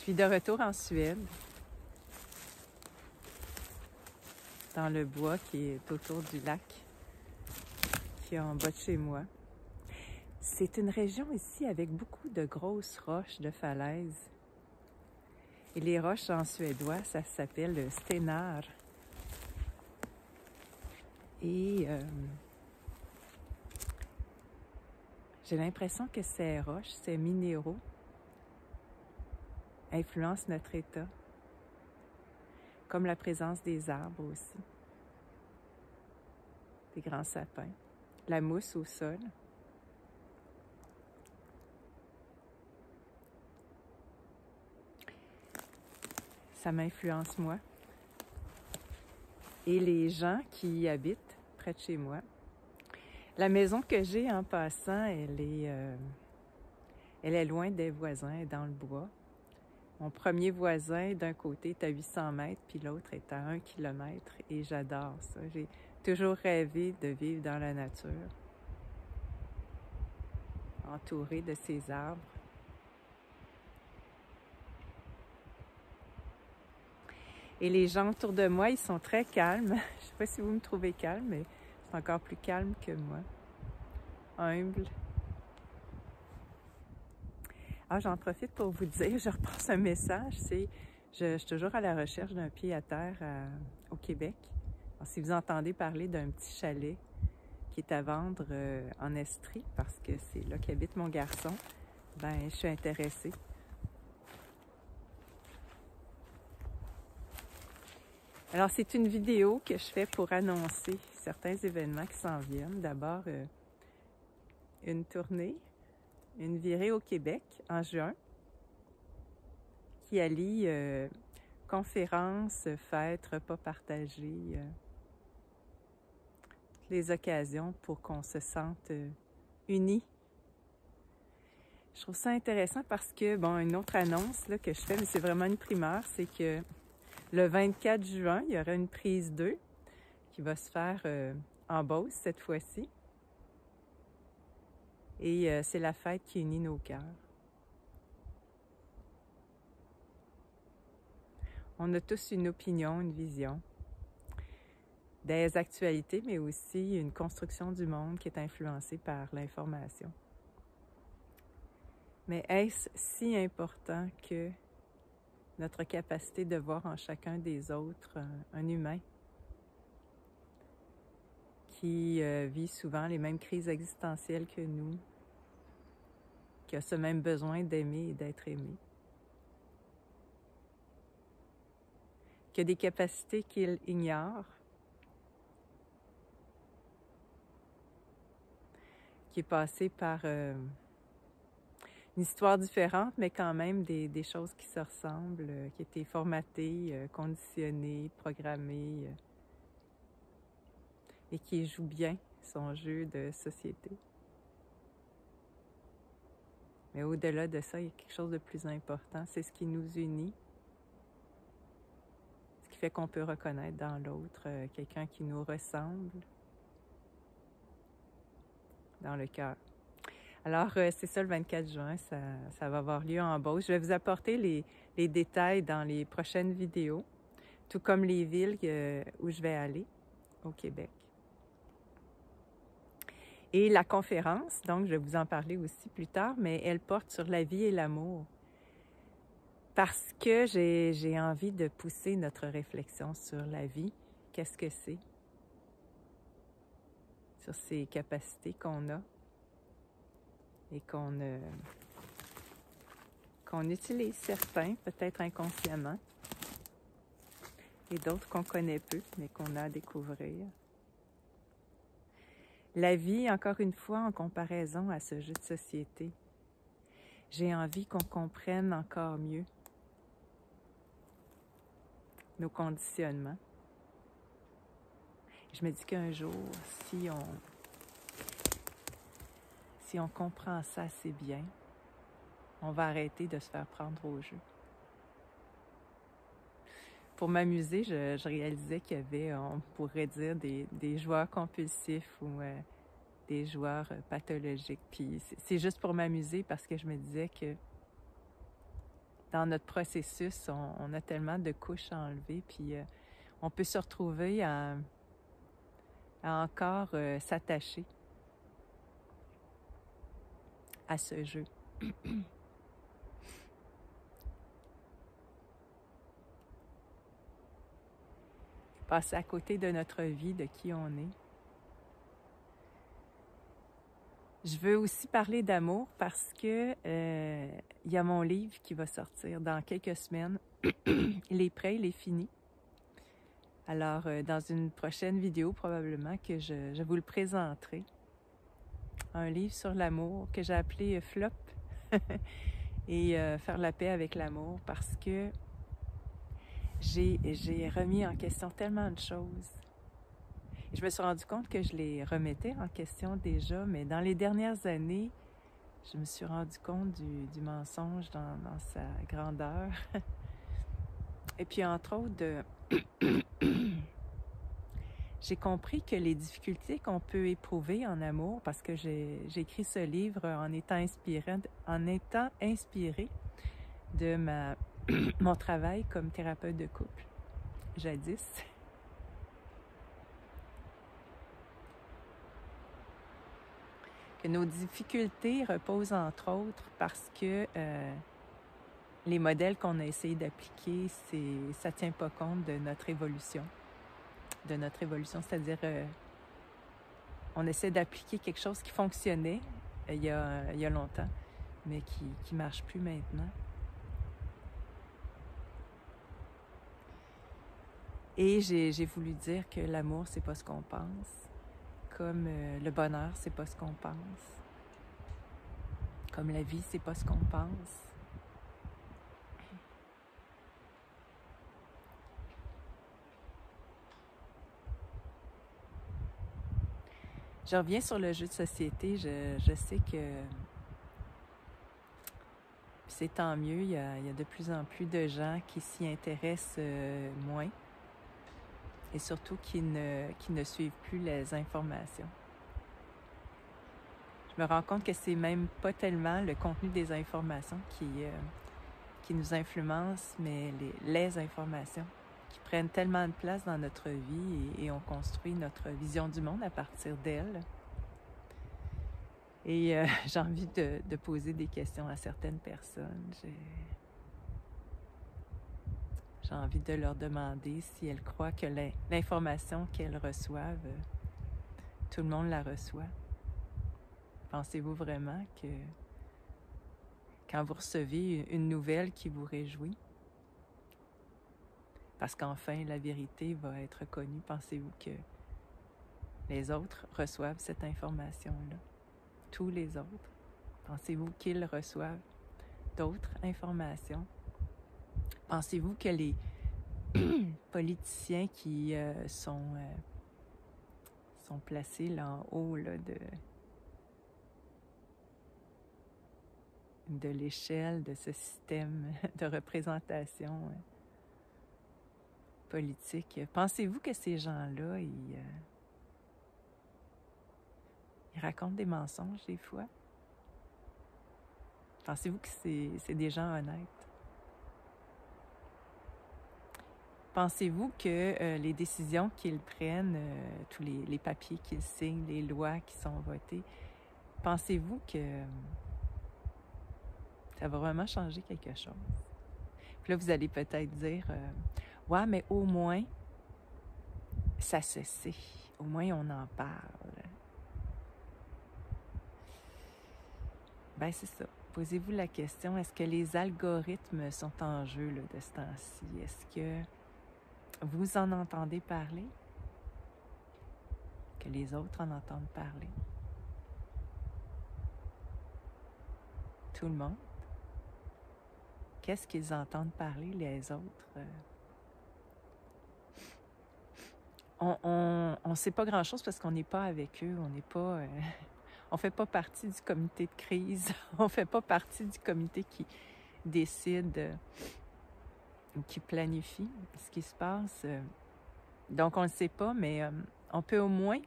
suis de retour en Suède, dans le bois qui est autour du lac, qui est en bas de chez moi. C'est une région ici avec beaucoup de grosses roches de falaises. Et les roches en suédois, ça s'appelle le stenar. Et j'ai l'impression que ces roches, ces minéraux, influencent notre état, comme la présence des arbres aussi, des grands sapins, la mousse au sol. Ça m'influence moi. Et les gens qui y habitent près de chez moi. La maison que j'ai en passant, elle est loin des voisins, dans le bois. Mon premier voisin, d'un côté, est à 800 mètres, puis l'autre est à 1 kilomètre, et j'adore ça. J'ai toujours rêvé de vivre dans la nature, entourée de ces arbres. Et les gens autour de moi, ils sont très calmes. Je ne sais pas si vous me trouvez calme, mais c'est encore plus calme que moi. Humble. Ah, j'en profite pour vous dire, je repasse un message, je suis toujours à la recherche d'un pied à terre au Québec. Alors, si vous entendez parler d'un petit chalet qui est à vendre en Estrie, parce que c'est là qu'habite mon garçon, ben je suis intéressée. Alors, c'est une vidéo que je fais pour annoncer certains événements qui s'en viennent. D'abord, une tournée, une virée au Québec en juin, qui allie conférences, fêtes, repas partagés, toutes les occasions pour qu'on se sente unis. Je trouve ça intéressant parce que, bon, une autre annonce là, que je fais, mais c'est vraiment une primeur, c'est que le 24 juin, il y aura une prise 2 qui va se faire en Beauce cette fois-ci. Et c'est la fête qui unit nos cœurs. On a tous une opinion, une vision, des actualités, mais aussi une construction du monde qui est influencée par l'information. Mais est-ce si important que notre capacité de voir en chacun des autres un humain qui vit souvent les mêmes crises existentielles que nous, qui a ce même besoin d'aimer et d'être aimé, qui a des capacités qu'il ignore, qui est passé par une histoire différente, mais quand même des choses qui se ressemblent, qui étaient formatées, conditionnées, programmées, et qui joue bien son jeu de société. Mais au-delà de ça, il y a quelque chose de plus important, c'est ce qui nous unit, ce qui fait qu'on peut reconnaître dans l'autre quelqu'un qui nous ressemble dans le cœur. Alors, c'est ça le 24 juin, ça va avoir lieu en Beauce. Je vais vous apporter les détails dans les prochaines vidéos, tout comme les villes où je vais aller au Québec. Et la conférence, donc je vais vous en parler aussi plus tard, mais elle porte sur la vie et l'amour. Parce que j'ai envie de pousser notre réflexion sur la vie. Qu'est-ce que c'est? Sur ces capacités qu'on a et qu'on utilise certains, peut-être inconsciemment, et d'autres qu'on connaît peu, mais qu'on a à découvrir. La vie, encore une fois, en comparaison à ce jeu de société. J'ai envie qu'on comprenne encore mieux nos conditionnements. Je me dis qu'un jour, si on comprend ça assez bien, on va arrêter de se faire prendre au jeu. Pour m'amuser, je réalisais qu'il y avait, on pourrait dire, des joueurs compulsifs ou des joueurs pathologiques. Puis c'est juste pour m'amuser parce que je me disais que dans notre processus, on a tellement de couches à enlever, puis on peut se retrouver à encore s'attacher à ce jeu. Passer à côté de notre vie, de qui on est. Je veux aussi parler d'amour parce que il y a mon livre qui va sortir dans quelques semaines. Il est prêt, il est fini. Alors, dans une prochaine vidéo, probablement que je vous le présenterai. Un livre sur l'amour que j'ai appelé Flop et faire la paix avec l'amour parce que j'ai remis en question tellement de choses. Je me suis rendu compte que je les remettais en question déjà, mais dans les dernières années, je me suis rendu compte du mensonge dans sa grandeur. Et puis, entre autres, j'ai compris que les difficultés qu'on peut éprouver en amour, parce que j'ai écrit ce livre en étant inspirée de mon travail comme thérapeute de couple, jadis. Que nos difficultés reposent entre autres parce que les modèles qu'on a essayé d'appliquer, ça ne tient pas compte de notre évolution. C'est-à-dire on essaie d'appliquer quelque chose qui fonctionnait il y a longtemps, mais qui ne marche plus maintenant. Et j'ai voulu dire que l'amour, c'est pas ce qu'on pense. Comme le bonheur, c'est pas ce qu'on pense. Comme la vie, c'est pas ce qu'on pense. Je reviens sur le jeu de société. Je sais que c'est tant mieux. Il y a de plus en plus de gens qui s'y intéressent moins et surtout qui ne suivent plus les informations. Je me rends compte que c'est même pas tellement le contenu des informations qui nous influence, mais les informations qui prennent tellement de place dans notre vie et on construit notre vision du monde à partir d'elles. Et j'ai envie de poser des questions à certaines personnes. J'ai envie de leur demander si elles croient que l'information qu'elles reçoivent, tout le monde la reçoit. Pensez-vous vraiment que quand vous recevez une nouvelle qui vous réjouit, parce qu'enfin la vérité va être connue, pensez-vous que les autres reçoivent cette information-là? Tous les autres? Pensez-vous qu'ils reçoivent d'autres informations? Pensez-vous que les politiciens qui sont placés là en haut là, de l'échelle de ce système de représentation politique, pensez-vous que ces gens-là, ils racontent des mensonges des fois? Pensez-vous que c'est des gens honnêtes? Pensez-vous que les décisions qu'ils prennent, tous les papiers qu'ils signent, les lois qui sont votées, pensez-vous que ça va vraiment changer quelque chose? Puis là, vous allez peut-être dire, ouais, mais au moins, ça se sait. Au moins, on en parle. Ben c'est ça. Posez-vous la question, est-ce que les algorithmes sont en jeu là, de ce temps-ci? Est-ce que vous en entendez parler? Que les autres en entendent parler? Tout le monde? Qu'est-ce qu'ils entendent parler, les autres? On ne sait pas grand-chose parce qu'on n'est pas avec eux, on n'est pas... on ne fait pas partie du comité de crise, on ne fait pas partie du comité qui décide, qui planifie ce qui se passe. Donc, on ne le sait pas, mais on peut au moins...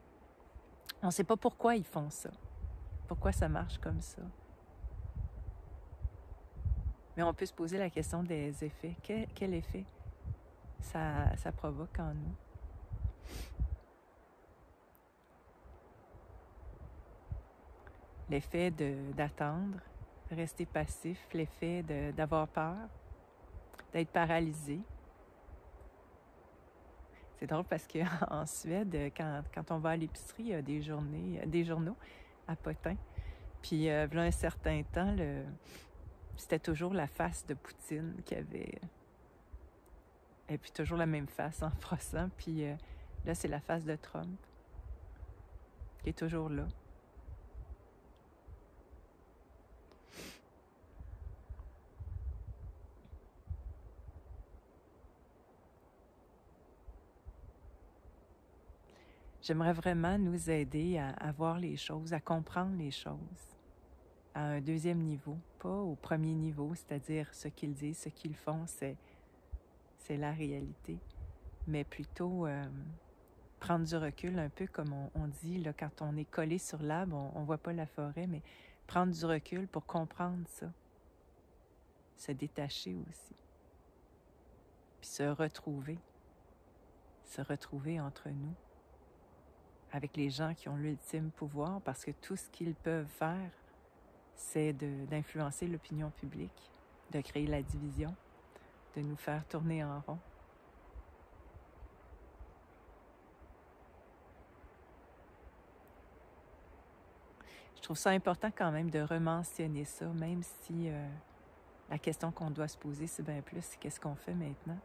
On ne sait pas pourquoi ils font ça, pourquoi ça marche comme ça. Mais on peut se poser la question des effets. Quel effet ça provoque en nous? L'effet d'attendre, de rester passif, l'effet d'avoir peur, d'être paralysé. C'est drôle parce qu'en Suède, quand on va à l'épicerie, il y a des journaux à potins. Puis, il y a un certain temps, c'était toujours la face de Poutine qui avait... Et puis toujours la même face en froissant. Puis là, c'est la face de Trump qui est toujours là. J'aimerais vraiment nous aider à voir les choses, à comprendre les choses à un deuxième niveau, pas au premier niveau, c'est-à-dire ce qu'ils disent, ce qu'ils font, c'est la réalité, mais plutôt prendre du recul, un peu comme on dit, là, quand on est collé sur l'arbre, on ne voit pas la forêt, mais prendre du recul pour comprendre ça, se détacher aussi, puis se retrouver entre nous, avec les gens qui ont l'ultime pouvoir, parce que tout ce qu'ils peuvent faire, c'est d'influencer l'opinion publique, de créer la division, de nous faire tourner en rond. Je trouve ça important quand même de rementionner ça, même si la question qu'on doit se poser, c'est bien plus, c'est qu'est-ce qu'on fait maintenant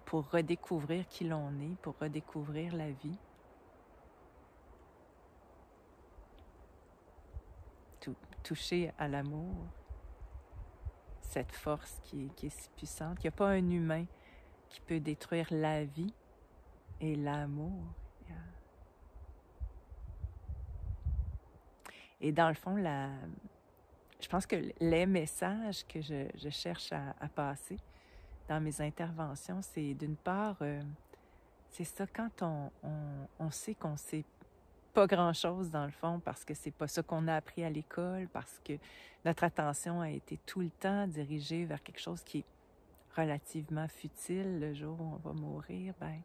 pour redécouvrir qui l'on est, pour redécouvrir la vie. Toucher à l'amour, cette force qui est si puissante. Il n'y a pas un humain qui peut détruire la vie et l'amour. Et dans le fond, je pense que les messages que je cherche à passer dans mes interventions, c'est d'une part, c'est ça, quand on sait qu'on sait pas grand-chose dans le fond, parce que c'est pas ça qu'on a appris à l'école, parce que notre attention a été tout le temps dirigée vers quelque chose qui est relativement futile. Le jour où on va mourir, ben,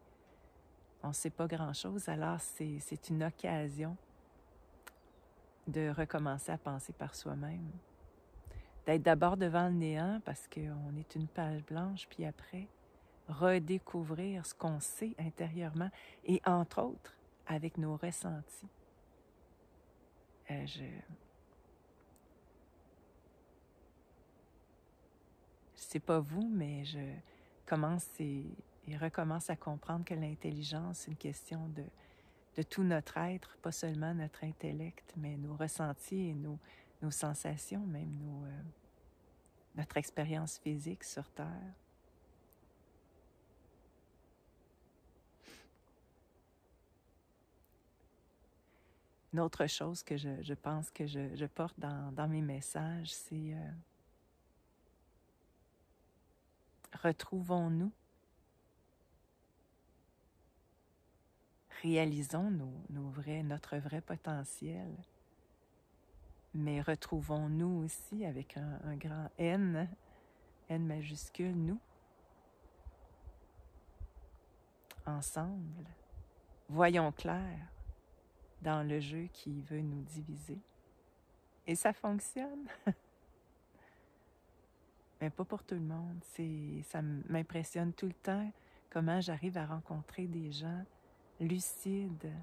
on sait pas grand-chose. Alors, c'est une occasion de recommencer à penser par soi-même. D'être d'abord devant le néant, parce qu'on est une page blanche, puis après, redécouvrir ce qu'on sait intérieurement, et entre autres, avec nos ressentis. Je sais pas vous, mais je commence et recommence à comprendre que l'intelligence, c'est une question de tout notre être, pas seulement notre intellect, mais nos ressentis et nos sensations, même notre expérience physique sur Terre. Une autre chose que je pense que je porte dans mes messages, c'est retrouvons-nous, réalisons notre vrai potentiel, mais retrouvons-nous aussi avec un grand N, N majuscule, nous, ensemble. Voyons clair dans le jeu qui veut nous diviser. Et ça fonctionne. Mais pas pour tout le monde. Ça m'impressionne tout le temps comment j'arrive à rencontrer des gens lucides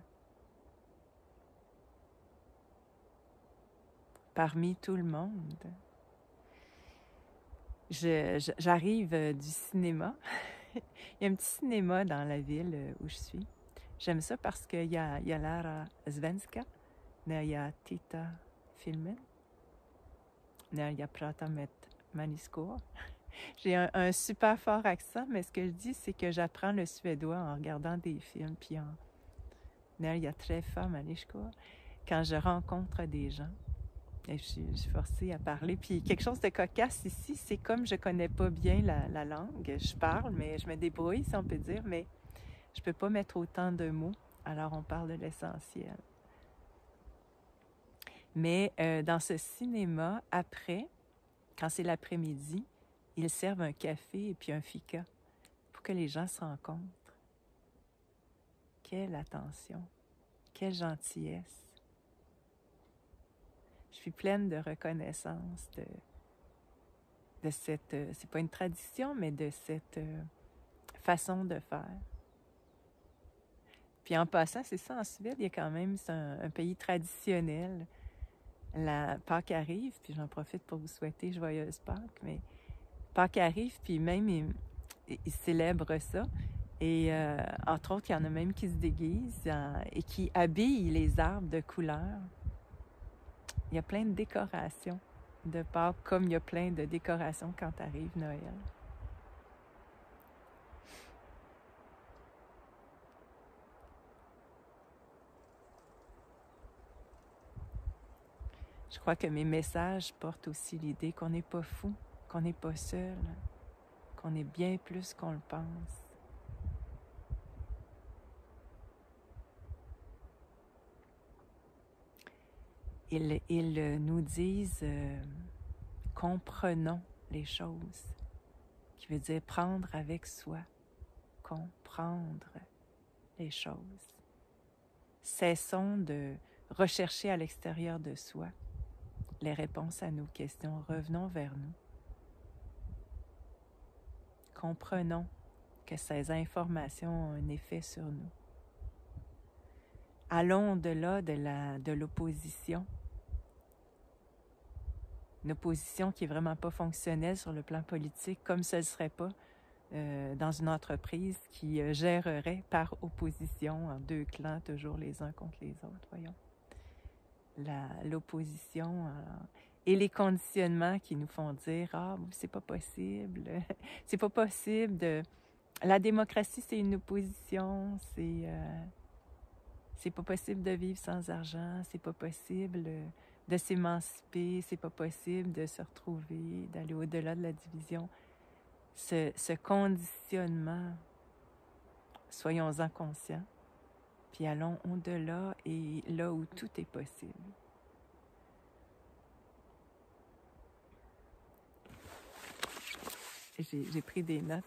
parmi tout le monde. J'arrive du cinéma. Il y a un petit cinéma dans la ville où je suis. J'aime ça parce qu'il y a Lara Svenska, il y a Tita Filmen, il y a Prata Met Maniskoa. J'ai un super fort accent, mais ce que je dis, c'est que j'apprends le suédois en regardant des films, puis il y a Träffa Maniskoa, quand je rencontre des gens. Et je suis forcée à parler. Puis quelque chose de cocasse ici, c'est comme je connais pas bien la langue. Je parle, mais je me débrouille, si on peut dire, mais je peux pas mettre autant de mots. Alors on parle de l'essentiel. Mais dans ce cinéma, après, quand c'est l'après-midi, ils servent un café et puis un fika pour que les gens se rencontrent. Quelle attention, quelle gentillesse. Je suis pleine de reconnaissance de cette, c'est pas une tradition, mais de cette façon de faire. Puis en passant, c'est ça, en Suède, il y a quand même, c'est un pays traditionnel. La Pâques arrive, puis j'en profite pour vous souhaiter joyeuse Pâques, mais Pâques arrive, puis même ils célèbrent ça. Et entre autres, il y en a même qui se déguisent et qui habillent les arbres de couleurs. Il y a plein de décorations de Pâques, comme il y a plein de décorations quand arrive Noël. Je crois que mes messages portent aussi l'idée qu'on n'est pas fou, qu'on n'est pas seul, qu'on est bien plus qu'on le pense. Ils nous disent comprenons les choses, qui veut dire prendre avec soi, comprendre les choses. Cessons de rechercher à l'extérieur de soi les réponses à nos questions. Revenons vers nous. Comprenons que ces informations ont un effet sur nous. Allons au-delà de l'opposition. Une opposition qui n'est vraiment pas fonctionnelle sur le plan politique, comme ce ne serait pas dans une entreprise qui gérerait par opposition en deux clans, toujours les uns contre les autres, voyons. L'opposition et les conditionnements qui nous font dire « Ah, c'est pas possible, c'est pas possible de... La démocratie, c'est une opposition, c'est pas possible de vivre sans argent, c'est pas possible de s'émanciper, c'est pas possible de se retrouver, d'aller au-delà de la division. » Ce conditionnement, soyons-en conscients, puis allons au-delà et là où tout est possible. J'ai pris des notes.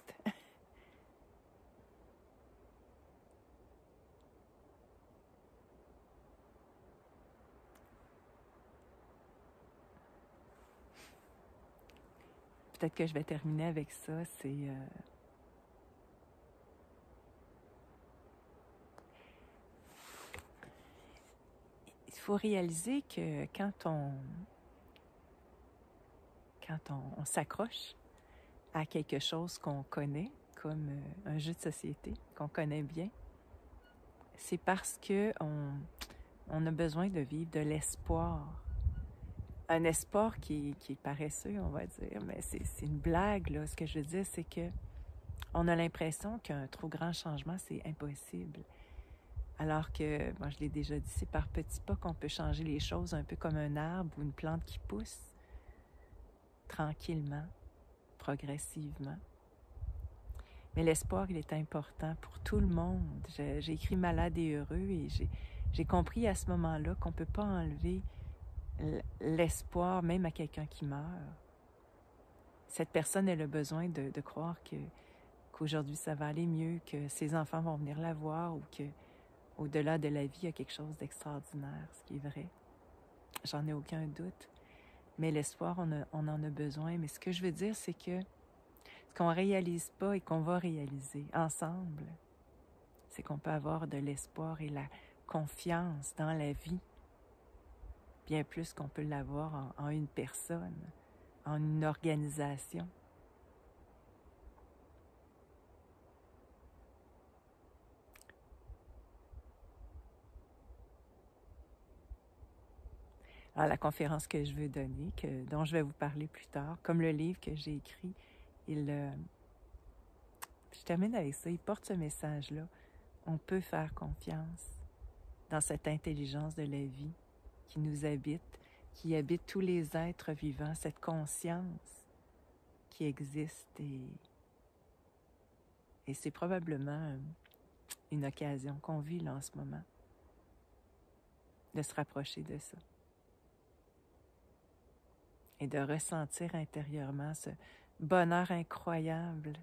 Peut-être que je vais terminer avec ça, c'est... il faut réaliser que quand on s'accroche à quelque chose qu'on connaît, comme un jeu de société qu'on connaît bien, c'est parce que on a besoin de vivre de l'espoir. Un espoir qui est paresseux, on va dire, mais c'est une blague, là. Ce que je veux dire, c'est que on a l'impression qu'un trop grand changement, c'est impossible. Alors que, moi je l'ai déjà dit, c'est par petits pas qu'on peut changer les choses, un peu comme un arbre ou une plante qui pousse tranquillement, progressivement. Mais l'espoir, il est important pour tout le monde. J'ai écrit Malade et heureux et j'ai compris à ce moment-là qu'on ne peut pas enlever l'espoir même à quelqu'un qui meurt. Cette personne, elle a besoin de croire qu'aujourd'hui ça va aller mieux, que ses enfants vont venir la voir ou qu'au-delà de la vie, il y a quelque chose d'extraordinaire, ce qui est vrai. J'en ai aucun doute. Mais l'espoir, on en a besoin. Mais ce que je veux dire, c'est que ce qu'on ne réalise pas et qu'on va réaliser ensemble, c'est qu'on peut avoir de l'espoir et la confiance dans la vie, bien plus qu'on peut l'avoir en une personne, en une organisation. Alors, la conférence que je veux donner, dont je vais vous parler plus tard, comme le livre que j'ai écrit, je termine avec ça, il porte ce message-là. On peut faire confiance dans cette intelligence de la vie qui nous habite, qui habite tous les êtres vivants, cette conscience qui existe et c'est probablement une occasion qu'on vit là en ce moment de se rapprocher de ça. et de ressentir intérieurement ce bonheur incroyable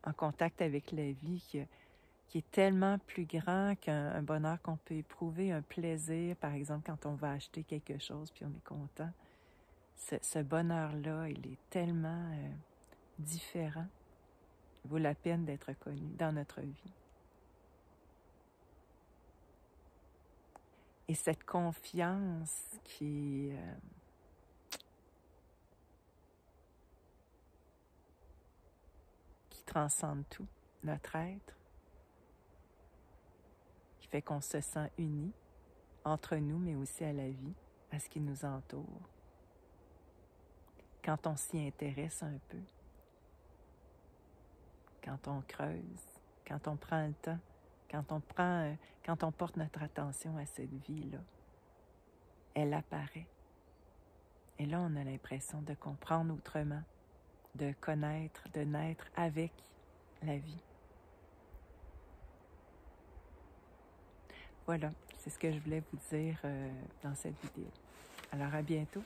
en contact avec la vie qui est tellement plus grand qu'un bonheur qu'on peut éprouver, un plaisir, par exemple, quand on va acheter quelque chose puis on est content. Ce bonheur-là, il est tellement différent. Il vaut la peine d'être connu dans notre vie. Et cette confiance qui transcende tout, notre être, qui fait qu'on se sent unis entre nous, mais aussi à la vie, à ce qui nous entoure. Quand on s'y intéresse un peu, quand on creuse, quand on prend le temps, quand on porte notre attention à cette vie-là, elle apparaît. Et là, on a l'impression de comprendre autrement, de connaître, de naître avec la vie. Voilà, c'est ce que je voulais vous dire dans cette vidéo. Alors, à bientôt.